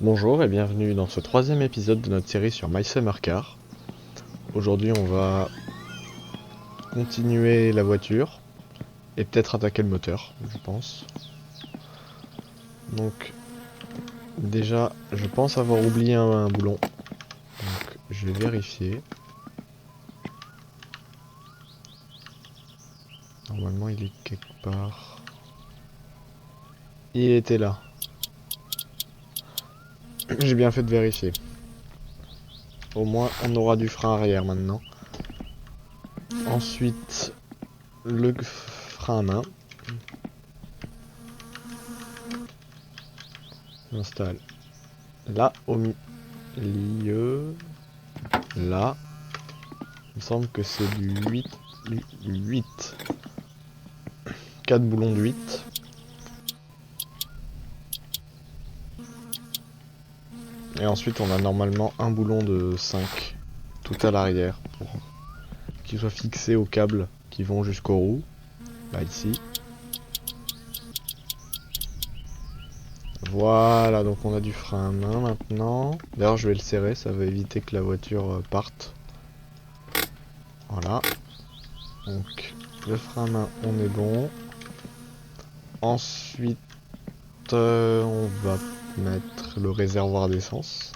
Bonjour et bienvenue dans ce troisième épisode de notre série sur My Summer Car. Aujourd'hui on va continuer la voiture et peut-être attaquer le moteur, je pense. Donc déjà je pense avoir oublié un boulon, donc je vais vérifier. Normalement il est quelque part. Il était là. J'ai bien fait de vérifier. Au moins on aura du frein arrière maintenant. Ensuite le frein à main. J'installe là au milieu. Là. Il me semble que c'est du 8. 4 boulons de 8. Et ensuite on a normalement un boulon de 5 tout à l'arrière pour qu'il soit fixé aux câbles qui vont jusqu'aux roues. Là ici. Voilà, donc on a du frein à main maintenant. D'ailleurs je vais le serrer, ça va éviter que la voiture parte. Voilà. Donc le frein à main on est bon. Ensuite on va mettre le réservoir d'essence.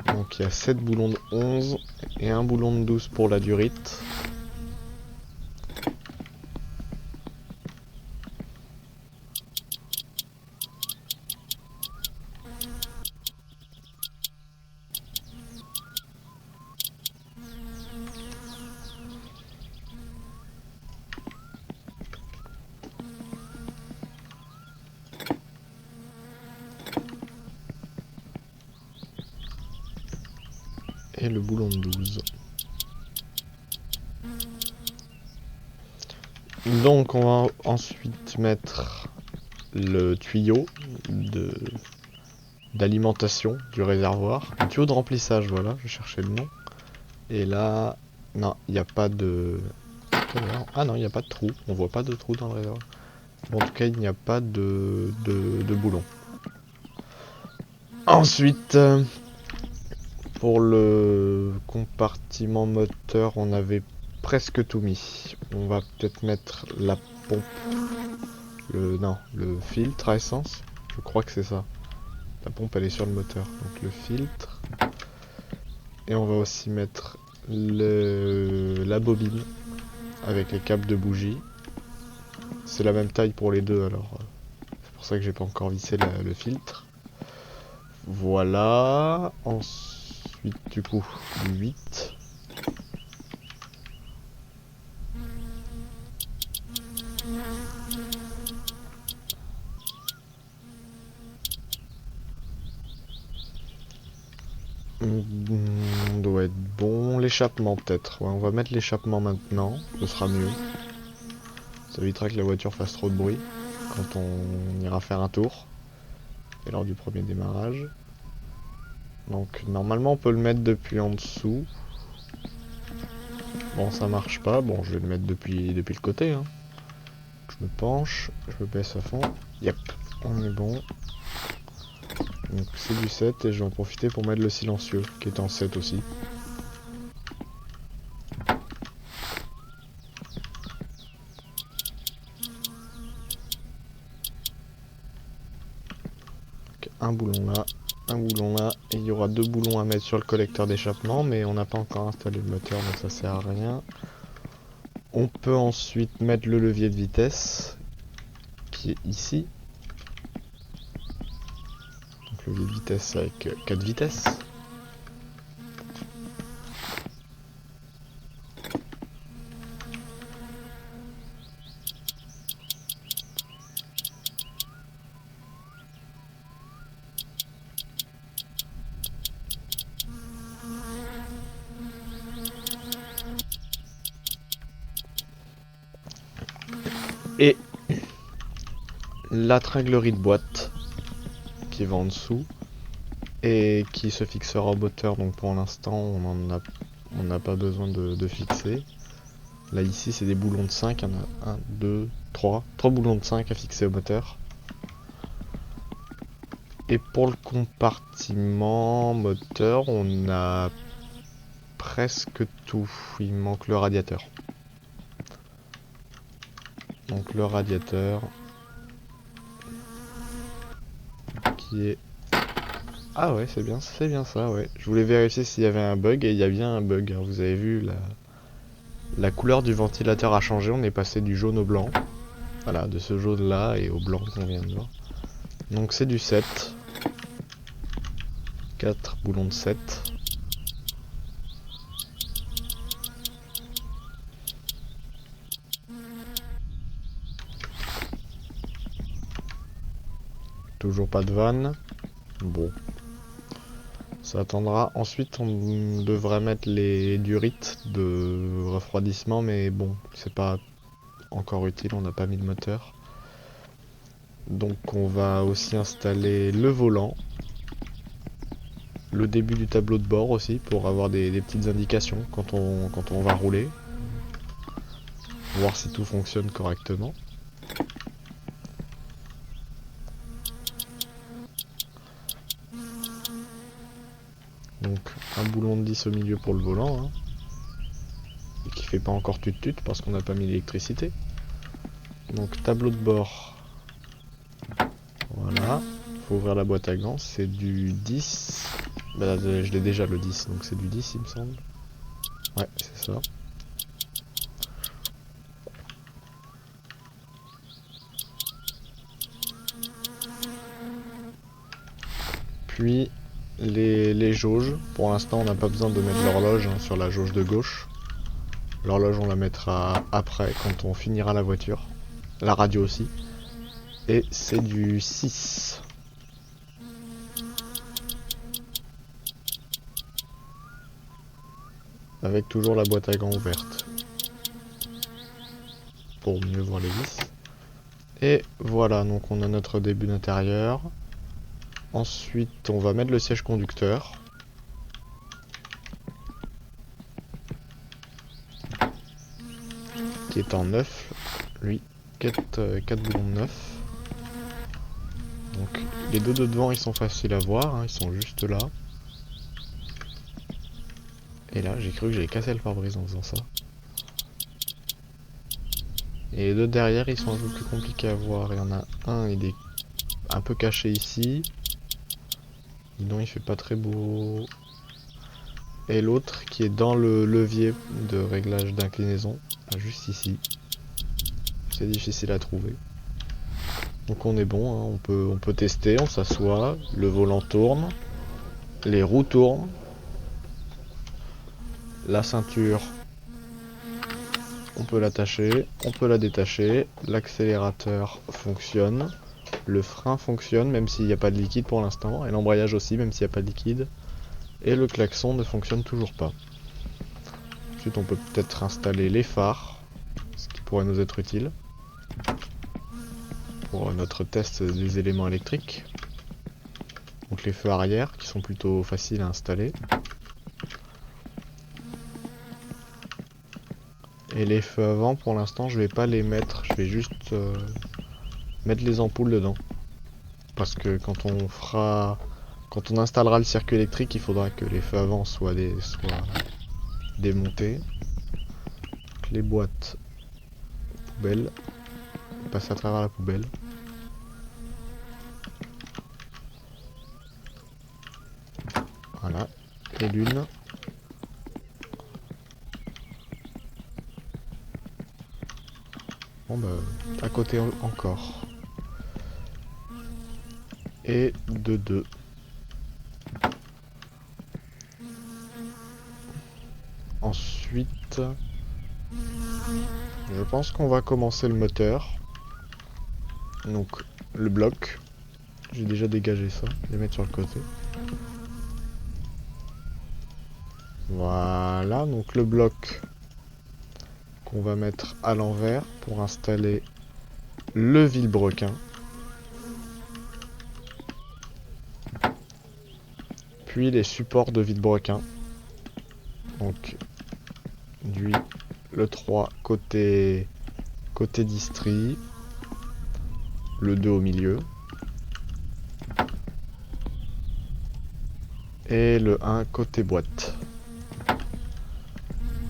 Donc il y a 7 boulons de 11 et un boulon de 12 pour la durite. Et le boulon de 12. Donc on va ensuite mettre le tuyau d'alimentation du réservoir. Un tuyau de remplissage, voilà, je cherchais le nom. Et là, non, il n'y a pas de... Ah non, il n'y a pas de trou, on voit pas de trou dans le réservoir. En tout cas, il n'y a pas de boulon. Ensuite, pour le compartiment moteur, on avait presque tout mis. On va peut-être mettre la pompe, le filtre à essence. Je crois que c'est ça. La pompe elle est sur le moteur, donc le filtre. Et on va aussi mettre la bobine avec les câbles de bougie. C'est la même taille pour les deux, alors c'est pour ça que j'ai pas encore vissé le filtre. Voilà. Ensuite, du coup, 8. On doit être bon. L'échappement peut-être. Ouais, on va mettre l'échappement maintenant. Ce sera mieux. Ça évitera que la voiture fasse trop de bruit quand on ira faire un tour. Et lors du premier démarrage. Donc normalement on peut le mettre depuis en dessous. Bon ça marche pas. Bon je vais le mettre depuis le côté. Hein. Je me penche. Je me baisse à fond. Yep. On est bon. Donc c'est du 7 et je vais en profiter pour mettre le silencieux qui est en 7 aussi. Donc, un boulon là, et il y aura 2 boulons à mettre sur le collecteur d'échappement, mais on n'a pas encore installé le moteur donc ça sert à rien. On peut ensuite mettre le levier de vitesse qui est ici. Donc le levier de vitesse avec 4 vitesses. Et la tringlerie de boîte qui va en dessous et qui se fixera au moteur. Donc pour l'instant on n'a pas besoin de fixer. Là ici c'est des boulons de 5, il y en a 1, 2, 3 boulons de 5 à fixer au moteur. Et pour le compartiment moteur, on a presque tout. Il manque le radiateur. Donc le radiateur qui est... Ah ouais, c'est bien ça, ouais. Je voulais vérifier s'il y avait un bug et il y a bien un bug. Alors, vous avez vu, la couleur du ventilateur a changé. On est passé du jaune au blanc. Voilà, de ce jaune là et au blanc qu'on vient de voir. Donc c'est du 7. 4 boulons de 7. Toujours pas de vanne. Bon. Ça attendra. Ensuite, on devrait mettre les durites de refroidissement, mais bon, c'est pas encore utile, on n'a pas mis le moteur. Donc on va aussi installer le volant. Le début du tableau de bord aussi, pour avoir des petites indications quand on va rouler. Voir si tout fonctionne correctement. Donc un boulon de 10 au milieu pour le volant, hein, et qui fait pas encore tut-tut parce qu'on n'a pas mis l'électricité. Donc tableau de bord, voilà, faut ouvrir la boîte à gants, c'est du 10, bah, je l'ai déjà le 10, donc c'est du 10 il me semble. Ouais, c'est ça. Puis les jauges, pour l'instant on n'a pas besoin de mettre l'horloge hein, sur la jauge de gauche. L'horloge on la mettra après quand on finira la voiture. La radio aussi. Et c'est du 6. Avec toujours la boîte à gants ouverte. Pour mieux voir les vis. Et voilà, donc on a notre début d'intérieur. Ensuite, on va mettre le siège conducteur. Qui est en 9. Lui, 4 boulons de 9. Donc les deux de devant, ils sont faciles à voir, hein, ils sont juste là. Et là, j'ai cru que j'avais cassé le pare-brise en faisant ça. Et les deux derrière, ils sont un peu plus compliqués à voir. Il y en a un, il est un peu caché ici. Sinon, il fait pas très beau. Et l'autre qui est dans le levier de réglage d'inclinaison, juste ici. C'est difficile à trouver. Donc on est bon, hein, on peut tester, on s'assoit, le volant tourne, les roues tournent, la ceinture, on peut l'attacher, on peut la détacher, l'accélérateur fonctionne, le frein fonctionne même s'il n'y a pas de liquide pour l'instant, et l'embrayage aussi même s'il n'y a pas de liquide, et le klaxon ne fonctionne toujours pas. Ensuite on peut peut-être installer les phares, ce qui pourrait nous être utile pour notre test des éléments électriques. Donc les feux arrière qui sont plutôt faciles à installer. Et les feux avant pour l'instant je vais pas les mettre, je vais juste mettre les ampoules dedans. Parce que quand on installera le circuit électrique, il faudra que les feux avant soient démontés. Donc les boîtes poubelle, passer à travers la poubelle. Voilà, et l'une. Bon bah, à côté encore. Et de deux. Ensuite, je pense qu'on va commencer le moteur. Donc le bloc. J'ai déjà dégagé ça, je vais mettre sur le côté. Voilà, donc le bloc qu'on va mettre à l'envers pour installer le vilebrequin. Puis les supports de vilebrequin. Donc lui, le 3 côté distri, le 2 au milieu. Et le 1 côté boîte.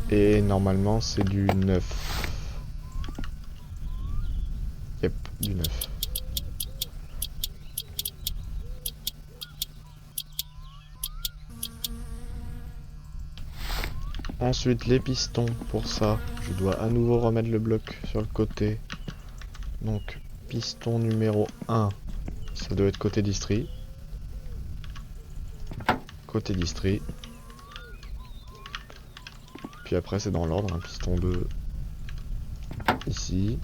Et normalement c'est du 9. Yep, du 9. Ensuite les pistons, pour ça, je dois à nouveau remettre le bloc sur le côté. Donc piston numéro 1, ça doit être côté distri. Côté distri. Puis après c'est dans l'ordre, hein, piston 2 ici.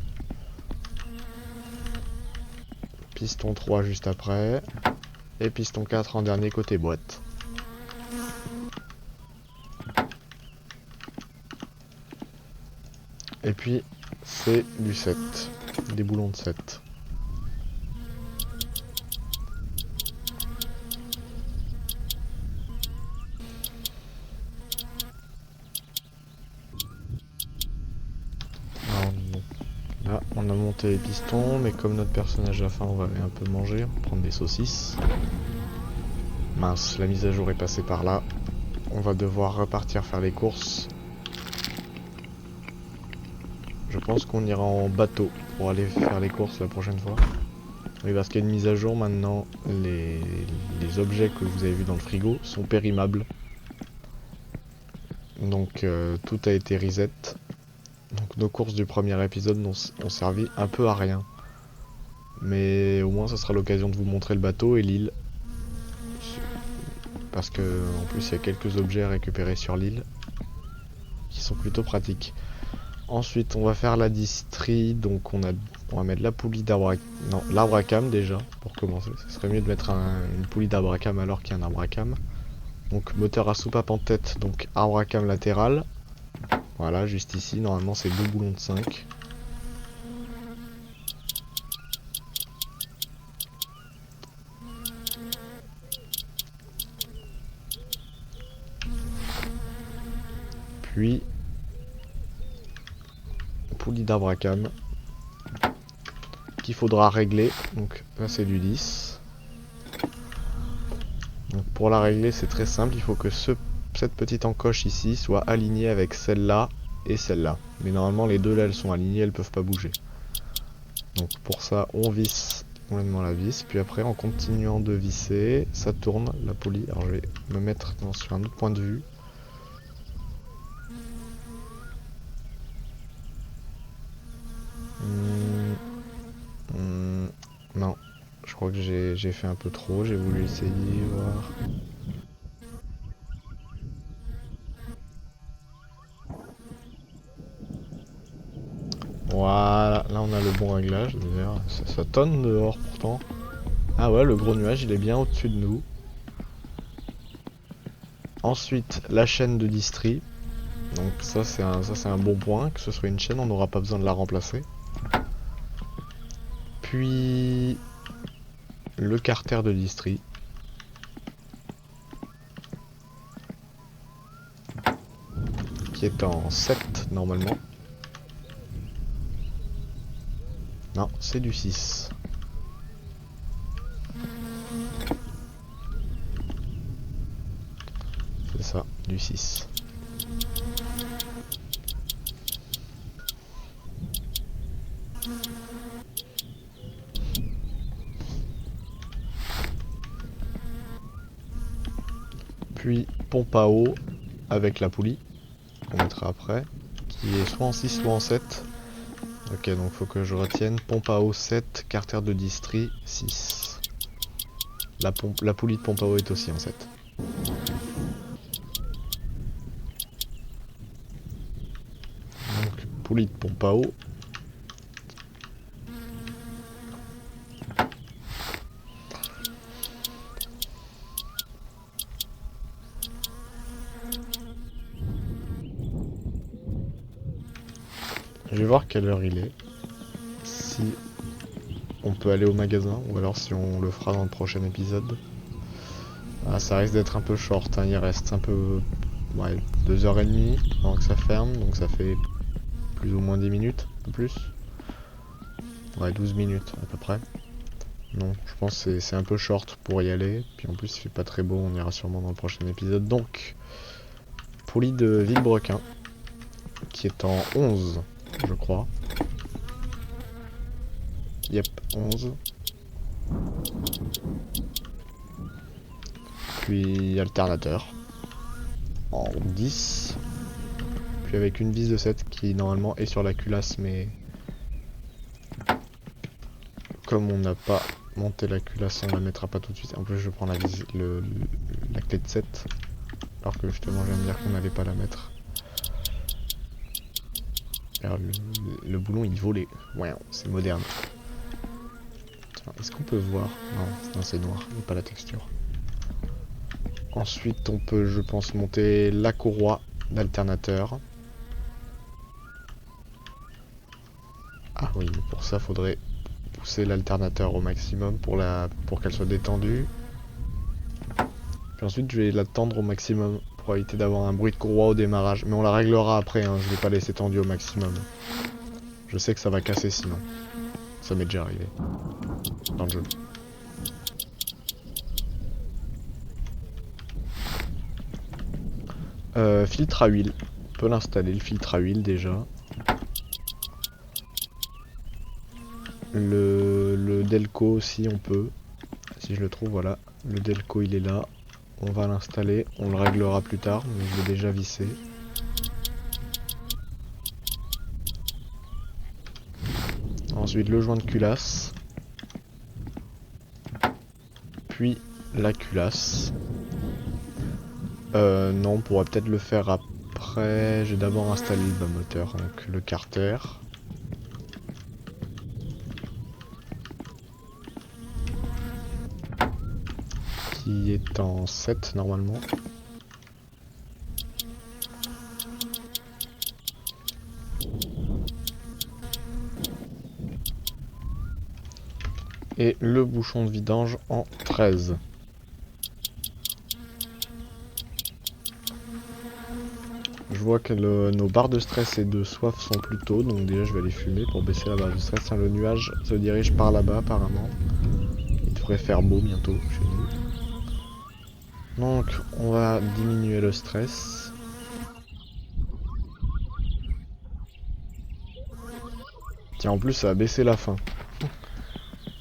Piston 3 juste après. Et piston 4 en dernier côté boîte. Et puis c'est du 7, des boulons de 7. Alors, là on a monté les pistons, mais comme notre personnage a faim, on va aller un peu manger, on va prendre des saucisses. Mince, la mise à jour est passée par là. On va devoir repartir faire les courses. Je pense qu'on ira en bateau pour aller faire les courses la prochaine fois. Oui, parce qu'il y a une mise à jour maintenant, les objets que vous avez vus dans le frigo sont périmables. Donc tout a été reset. Donc nos courses du premier épisode ont servi un peu à rien. Mais au moins ça sera l'occasion de vous montrer le bateau et l'île. Parce que en plus il y a quelques objets à récupérer sur l'île qui sont plutôt pratiques. Ensuite, on va faire la distrie, donc on va mettre la poulie d'arbre à... Non, l'arbre à cam déjà, pour commencer. Ce serait mieux de mettre une poulie d'arbre à cam alors qu'il y a un arbre à cam. Donc moteur à soupape en tête, donc arbre à cam latéral. Voilà, juste ici, normalement c'est 2 boulons de 5. Puis... poulie d'arbre à cam qu'il faudra régler, donc là c'est du 10. Donc pour la régler c'est très simple, il faut que cette petite encoche ici soit alignée avec celle-là et celle-là. Mais normalement les deux là elles sont alignées, elles peuvent pas bouger. Donc pour ça on visse complètement la vis, puis après en continuant de visser, ça tourne la poulie. Alors je vais me mettre sur un autre point de vue. Non, je crois que j'ai fait un peu trop, j'ai voulu essayer, voir. Voilà, là on a le bon réglage, d'ailleurs ça tonne dehors pourtant. Ah ouais, le gros nuage il est bien au-dessus de nous. Ensuite, la chaîne de distri. Donc ça c'est un bon point, que ce soit une chaîne, on n'aura pas besoin de la remplacer. Puis le carter de distri. Qui est en 7 normalement. Non, c'est du 6. C'est ça, du 6. Puis pompe à eau avec la poulie, qu'on mettra après, qui est soit en 6 soit en 7. Ok, donc faut que je retienne pompe à eau 7, carter de distri 6. La poulie de pompe à eau est aussi en 7. Donc poulie de pompe à eau. Je vais voir quelle heure il est. Si on peut aller au magasin ou alors si on le fera dans le prochain épisode. Ah, ça risque d'être un peu short, hein. Il reste un peu... Ouais, 2h30 avant que ça ferme, donc ça fait plus ou moins 10 minutes, un peu plus. Ouais, 12 minutes à peu près. Non, je pense que c'est un peu short pour y aller. Puis en plus, il fait pas très beau, on ira sûrement dans le prochain épisode. Donc, poulie de Villebrequin, qui est en 11, je crois. Yep, 11. Puis alternateur, en 10. Puis avec une vis de 7 qui normalement est sur la culasse, mais comme on n'a pas monté la culasse, on la mettra pas tout de suite. En plus, je prends la clé de 7, alors que justement, je viens de dire qu'on n'allait pas la mettre. Alors, le boulon il volait. Ouais, c'est moderne. Est-ce qu'on peut voir? Non, c'est noir, mais pas la texture. Ensuite, on peut, je pense, monter la courroie d'alternateur. Ah oui, mais pour ça, faudrait pousser l'alternateur au maximum pour qu'elle soit détendue. Puis ensuite, je vais la tendre au maximum pour éviter d'avoir un bruit de courroie au démarrage. Mais on la réglera après, hein, je vais pas laisser tendue au maximum. Je sais que ça va casser sinon. Ça m'est déjà arrivé dans le jeu. Filtre à huile. On peut l'installer, le filtre à huile déjà. Le Delco aussi, on peut. Si je le trouve, voilà. Le Delco, il est là. On va l'installer. On le réglera plus tard, mais je l'ai déjà vissé. Ensuite, le joint de culasse. Puis la culasse. Non, on pourrait peut-être le faire après. J'ai d'abord installé le bas moteur, donc le carter. Qui est en 7 normalement. Et le bouchon de vidange en 13. Je vois que nos barres de stress et de soif sont plus tôt, donc déjà je vais les fumer pour baisser la barre de stress. Tiens, le nuage se dirige par là-bas apparemment. Il devrait faire beau bientôt chez nous. Donc on va diminuer le stress. Tiens, en plus ça a baissé la faim.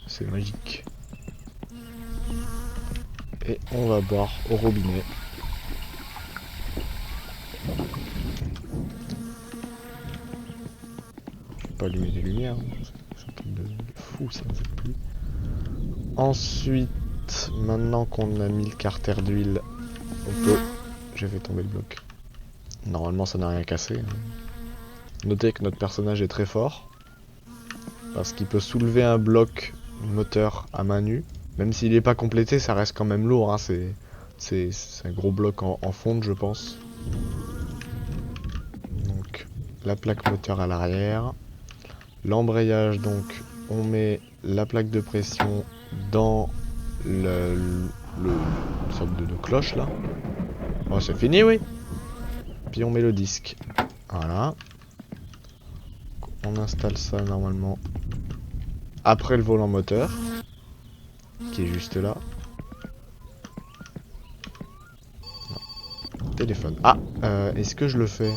C'est magique. Et on va boire au robinet. Je vais pas allumer les lumières. C'est un truc de fou ça, ne fait plus. Ensuite, maintenant qu'on a mis le carter d'huile, on peut... J'ai fait tomber le bloc. Normalement ça n'a rien cassé. Notez que notre personnage est très fort. Parce qu'il peut soulever un bloc moteur à main nue. Même s'il n'est pas complété, ça reste quand même lourd. Hein. C'est un gros bloc en fonte, je pense. Donc, la plaque moteur à l'arrière. L'embrayage, donc, on met la plaque de pression dans le sorte de cloche, là. Oh, c'est fini, oui. Puis on met le disque. Voilà. On installe ça, normalement, après le volant moteur. Qui est juste là. Non. Téléphone. Ah, est-ce que je le fais?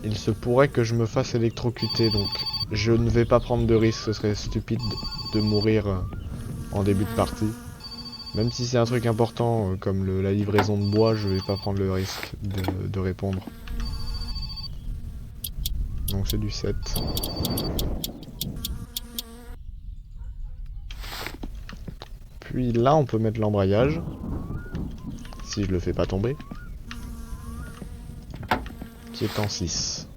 Il se pourrait que je me fasse électrocuter, donc je ne vais pas prendre de risque, ce serait stupide de mourir en début de partie. Même si c'est un truc important, comme la livraison de bois, je vais pas prendre le risque de répondre. Donc c'est du 7. Puis là, on peut mettre l'embrayage. Si je le fais pas tomber. Qui est en 6.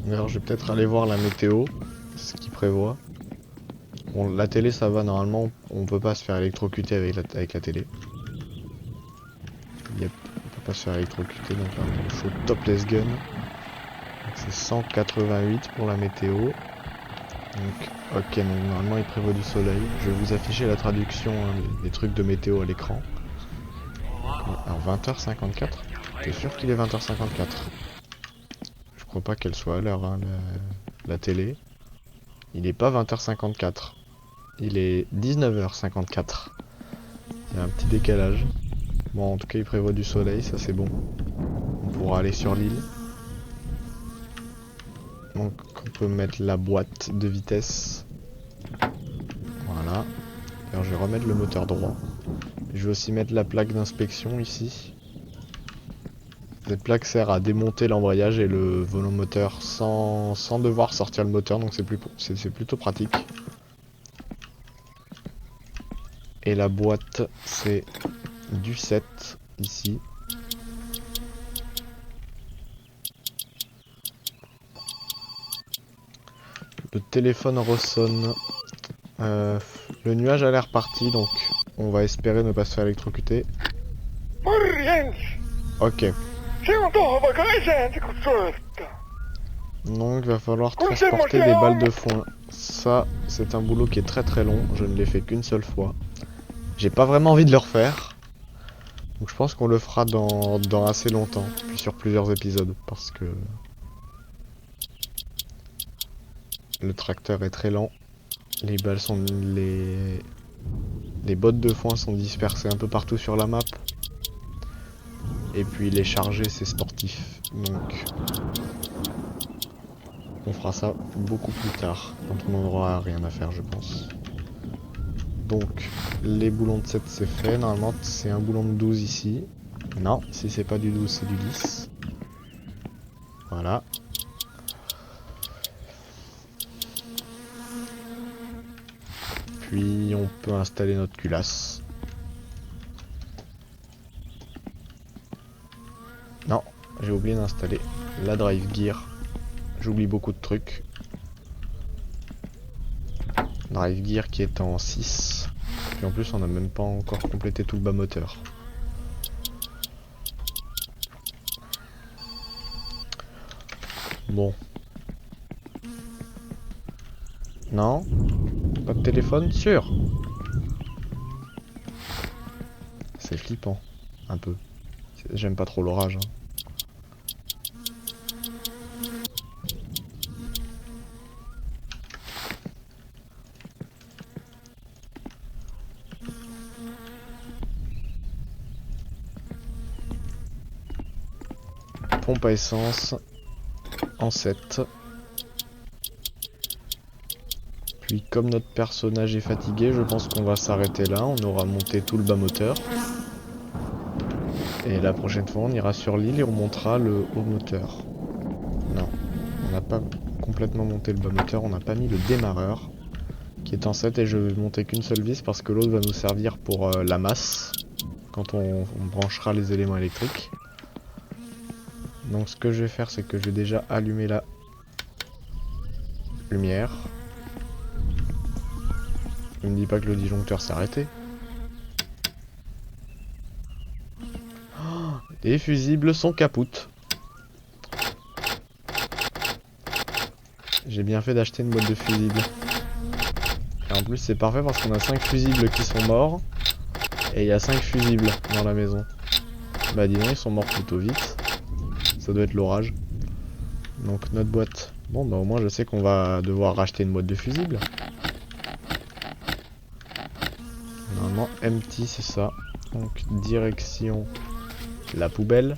Alors je vais peut-être aller voir la météo, ce qu'il prévoit. Bon, la télé ça va, normalement on peut pas se faire électrocuter avec la télé. Yep, on peut pas se faire électrocuter, donc là on est chaud topless gun. C'est 188 pour la météo. Donc, ok, donc normalement il prévoit du soleil. Je vais vous afficher la traduction des trucs de météo à l'écran. Alors 20h54. T'es sûr qu'il est 20h54? Je crois pas qu'elle soit à l'heure, hein, la télé. Il est pas 20h54. Il est 19h54. Il y a un petit décalage. Bon, en tout cas, il prévoit du soleil, ça c'est bon. On pourra aller sur l'île. Donc, on peut mettre la boîte de vitesse. Voilà. Alors, je vais remettre le moteur droit. Je vais aussi mettre la plaque d'inspection ici. Cette plaque sert à démonter l'embrayage et le volant moteur sans devoir sortir le moteur, donc c'est plutôt pratique. Et la boîte, c'est du 7 ici. Le téléphone ressonne. Le nuage a l'air parti, donc on va espérer ne pas se faire électrocuter. Ok. Donc il va falloir transporter des balles de foin. Ça, c'est un boulot qui est très très long. Je ne l'ai fait qu'une seule fois. J'ai pas vraiment envie de le refaire. Donc je pense qu'on le fera dans assez longtemps. Puis sur plusieurs épisodes. Parce que le tracteur est très lent. Les balles sont... Les bottes de foin sont dispersées un peu partout sur la map. Et puis les charger, c'est sportif. Donc on fera ça beaucoup plus tard, quand on n'en aura rien à faire, je pense. Donc, les boulons de 7, c'est fait. Normalement, c'est un boulon de 12 ici. Non, si c'est pas du 12, c'est du 10. Voilà. Puis, on peut installer notre culasse. Non, j'ai oublié d'installer la drive gear. J'oublie beaucoup de trucs. Drive gear qui est en 6. Puis en plus on n'a même pas encore complété tout le bas moteur. Bon. Non? Pas de téléphone? Sûr? C'est flippant. Un peu. J'aime pas trop l'orage. Hein. Pompe à essence en 7. Puis comme notre personnage est fatigué, je pense qu'on va s'arrêter là. On aura monté tout le bas moteur. Et la prochaine fois on ira sur l'île et on montera le haut moteur. Non, on n'a pas complètement monté le bas moteur, on n'a pas mis le démarreur qui est en 7 et je vais monter qu'une seule vis parce que l'autre va nous servir pour la masse quand on branchera les éléments électriques. Donc ce que je vais faire, c'est que je vais déjà allumer la lumière. Ne me dis pas que le disjoncteur s'est arrêté. Oh, les fusibles sont capoutes. J'ai bien fait d'acheter une boîte de fusibles. Et en plus c'est parfait parce qu'on a 5 fusibles qui sont morts. Et il y a 5 fusibles dans la maison. Bah dis donc, ils sont morts plutôt vite. Ça doit être l'orage. Donc notre boîte. Bon bah au moins je sais qu'on va devoir racheter une boîte de fusibles. Normalement empty c'est ça. Donc direction la poubelle.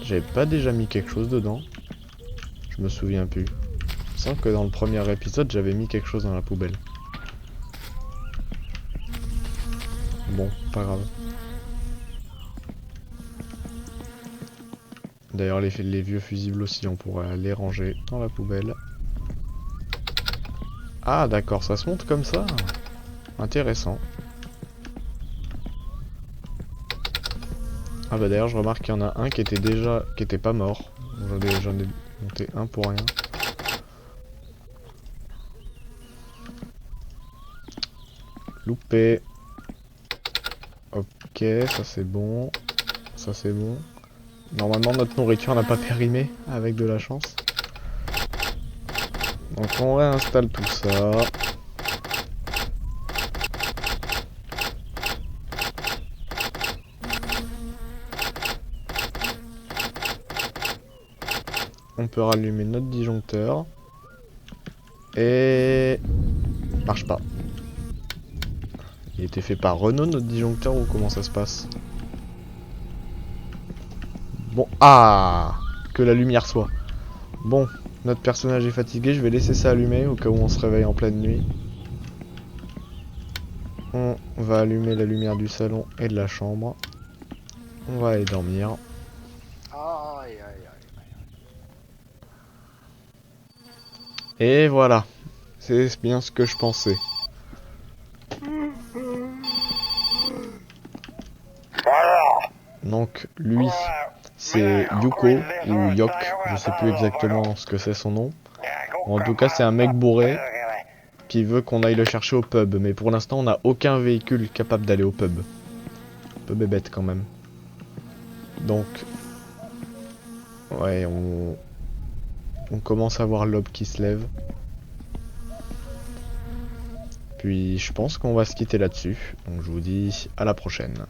J'avais pas déjà mis quelque chose dedans. Je me souviens plus. Il me semble que dans le premier épisode j'avais mis quelque chose dans la poubelle. Bon, pas grave. D'ailleurs les vieux fusibles aussi, on pourrait les ranger dans la poubelle. Ah d'accord, ça se monte comme ça. Intéressant. Ah bah d'ailleurs je remarque qu'il y en a un qui était pas mort. J'en ai monté un pour rien. Loupé. Ok, ça c'est bon. Ça c'est bon. Normalement notre nourriture n'a pas périmé avec de la chance. Donc on réinstalle tout ça. on peut rallumer notre disjoncteur. Et... marche pas. Il était fait par Renault notre disjoncteur ou comment ça se passe? Bon, ah, que la lumière soit. Bon, notre personnage est fatigué, je vais laisser ça allumé au cas où on se réveille en pleine nuit. On va allumer la lumière du salon et de la chambre. On va aller dormir. Et voilà, c'est bien ce que je pensais. Donc lui, c'est Yuko ou Yok, je sais plus exactement ce que c'est son nom. En tout cas, c'est un mec bourré qui veut qu'on aille le chercher au pub, mais pour l'instant, on n'a aucun véhicule capable d'aller au pub. Un peu bébête quand même. Donc, ouais, on commence à voir l'aube qui se lève. Puis je pense qu'on va se quitter là-dessus. Donc je vous dis à la prochaine.